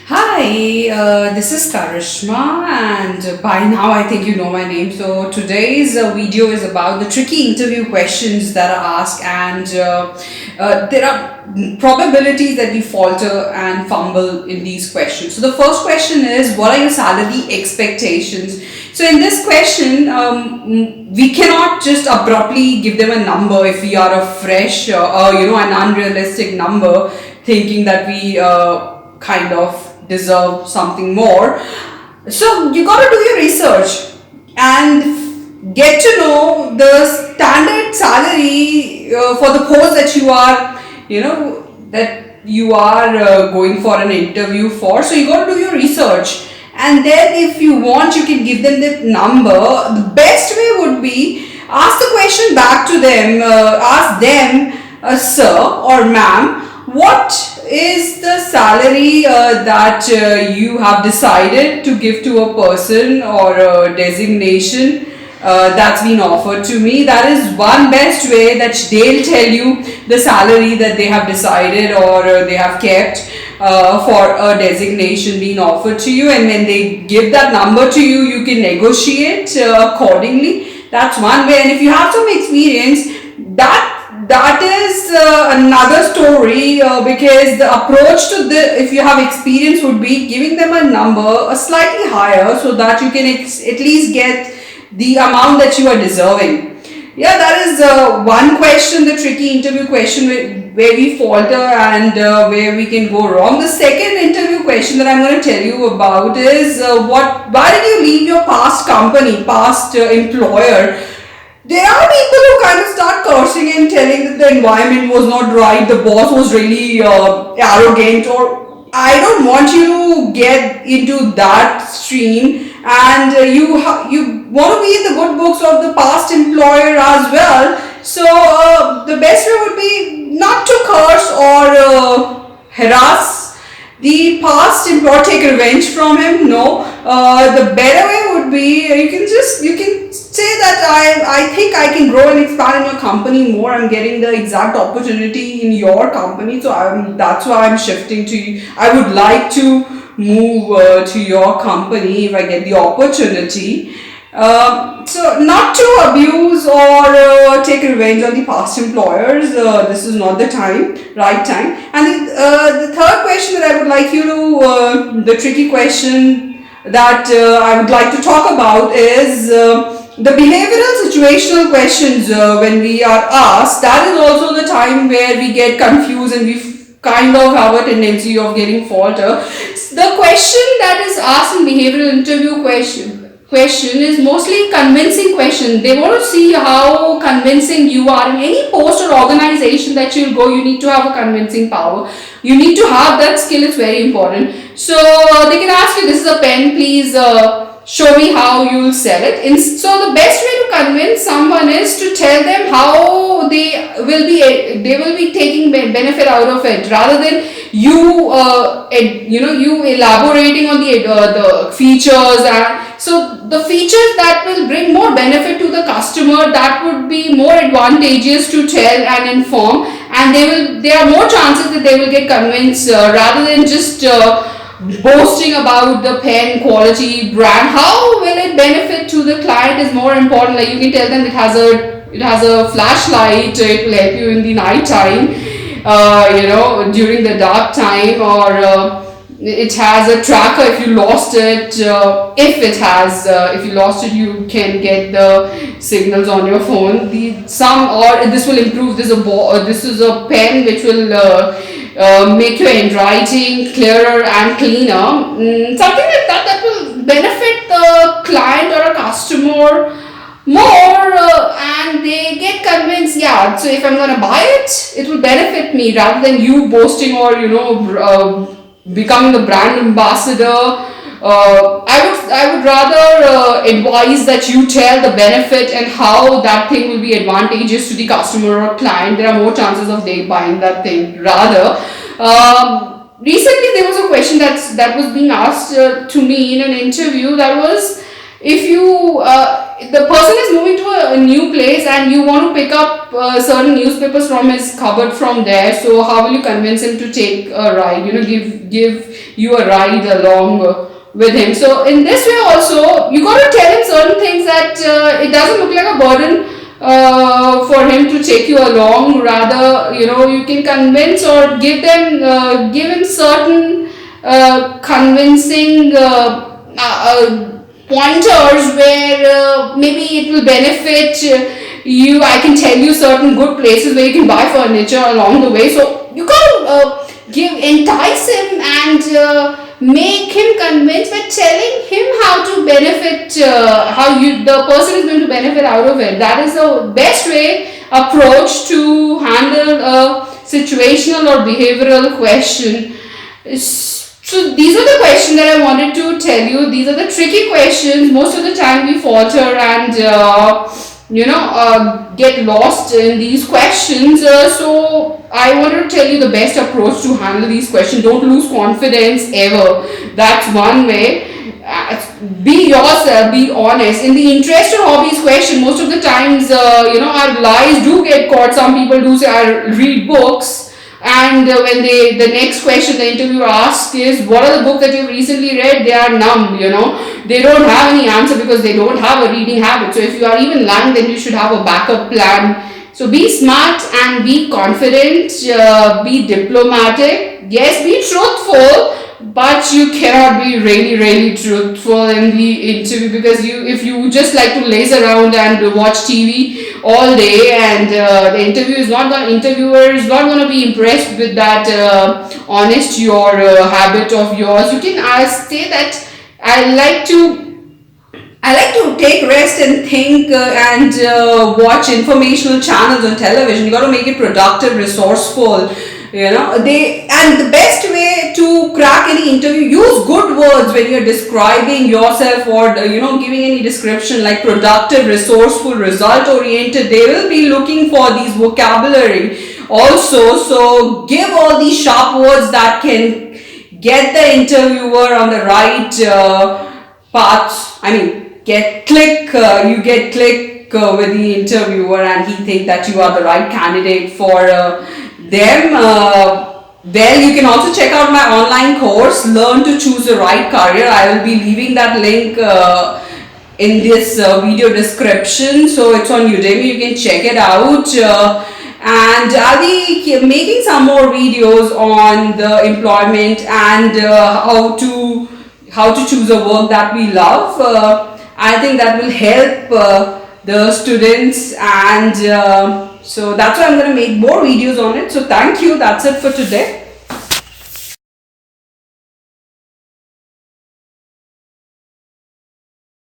Hi, this is Karishma, and by now I think you know my name. So today's video is about the tricky interview questions that are asked, and there are probabilities that we falter and fumble in these questions. So the first question is, what are your salary expectations? So in this question, we cannot just abruptly give them a number if we are a fresh, an unrealistic number, thinking that we kind of deserve something more. So you got to do your research and get to know the standard salary for the post that you are going for an interview for. So you got to do your research, and then if you want, you can give them the number. The best way would be ask the question back to them. Ask them, sir or ma'am, what is the salary that you have decided to give to a person or a designation that's been offered to me? That is one best way that they'll tell you the salary that they have decided or they have kept for a designation being offered to you, and when they give that number to you, you can negotiate accordingly. That's one way. And if you have some experience, that is another story, because the approach to the, if you have experience, would be giving them a number a slightly higher so that you can at least get the amount that you are deserving. Yeah, that is one question, the tricky interview question where we falter and where we can go wrong. The second interview question that I'm going to tell you about is why did you leave your past company, past employer? There are people who kind of start cursing and telling that the environment was not right, the boss was really arrogant, or I don't want you to get into that stream, and you want to be in the good books of the past employer as well. So the best way would be not to curse or harass the past employer, take revenge from him. No, the better way would be you can say that I think I can grow and expand in your company more. I'm getting the exact opportunity in your company, so that's why I'm shifting to you. I would like to move to your company if I get the opportunity. So not to abuse or take revenge on the past employers. This is not the right time. And the third question that I would like you to, the tricky question that I would like to talk about is the behavioral situational questions when we are asked. That is also the time where we get confused and we kind of have a tendency of getting falter. The question that is asked in behavioral interview question is mostly convincing question. They want to see how convincing you are. In any post or organization that you'll go, you need to have a convincing power. You need to have that skill. It's very important. So they can ask you, this is a pen, please show me how you'll sell it. So the best way to convince someone is to tell them how they will be taking benefit out of it, rather than you you elaborating on the features. And so the features that will bring more benefit to the customer, that would be more advantageous to tell and inform, and there are more chances that they will get convinced rather than just boasting about the pen quality, brand. How will it benefit to the client is more important. Like you can tell them it has a flashlight, it will help you in the night time, during the dark time, or it has a tracker if you lost it. If you lost it, you can get the signals on your phone. Or this will improve. This is a pen which will make your handwriting clearer and cleaner. Something like that will benefit the client or a customer more, and they get convinced. Yeah, so if I'm gonna buy it, it will benefit me, rather than you boasting or becoming a brand ambassador. I would rather advise that you tell the benefit and how that thing will be advantageous to the customer or client. There are more chances of they buying that thing. Rather, recently there was a question that was being asked to me in an interview, that was if you the person is moving to a new place and you want to pick up certain newspapers from his cupboard from there, so how will you convince him to take a ride, give you a ride along with him? So in this way also, you got to tell him certain things that it doesn't look like a burden for him to take you along. Rather, you can convince or give him certain convincing pointers where maybe it will benefit you. I can tell you certain good places where you can buy furniture along the way. So you can't entice him and make him convinced by telling him how to benefit, the person is going to benefit out of it. That is the best approach to handle a situational or behavioral question. So these are the questions that I wanted to tell you. These are the tricky questions. Most of the time we falter and get lost in these questions. So I wanted to tell you the best approach to handle these questions. Don't lose confidence ever. That's one way. Be yourself, be honest. In the interest of hobbies question, most of the times our lies do get caught. Some people do say I read books, and when the next question the interviewer asks is what are the books that you've recently read, they are numb. They don't have any answer because they don't have a reading habit. So if you are even lying, then you should have a backup plan. So be smart and be confident, be diplomatic, yes, be truthful, but you cannot be really, really truthful in the interview, because if you just like to laze around and watch TV all day, and the interviewer is not going to be impressed with that honest your habit of yours. You can say that I like to take rest and think and watch informational channels on television. You got to make it productive, resourceful. And the best way to crack any interview, use good words when you're describing yourself or giving any description, like productive, resourceful, result oriented. They will be looking for these vocabulary also. So give all these sharp words that can get the interviewer on the right path. You get click with the interviewer, and he think that you are the right candidate for them. Well, you can also check out my online course, Learn to Choose the Right Career. I will be leaving that link in this video description. So it's on Udemy, you can check it out. And I'll be making some more videos on the employment and how to choose a work that we love. I think that will help the students, and so that's why I'm going to make more videos on it. So thank you. That's it for today.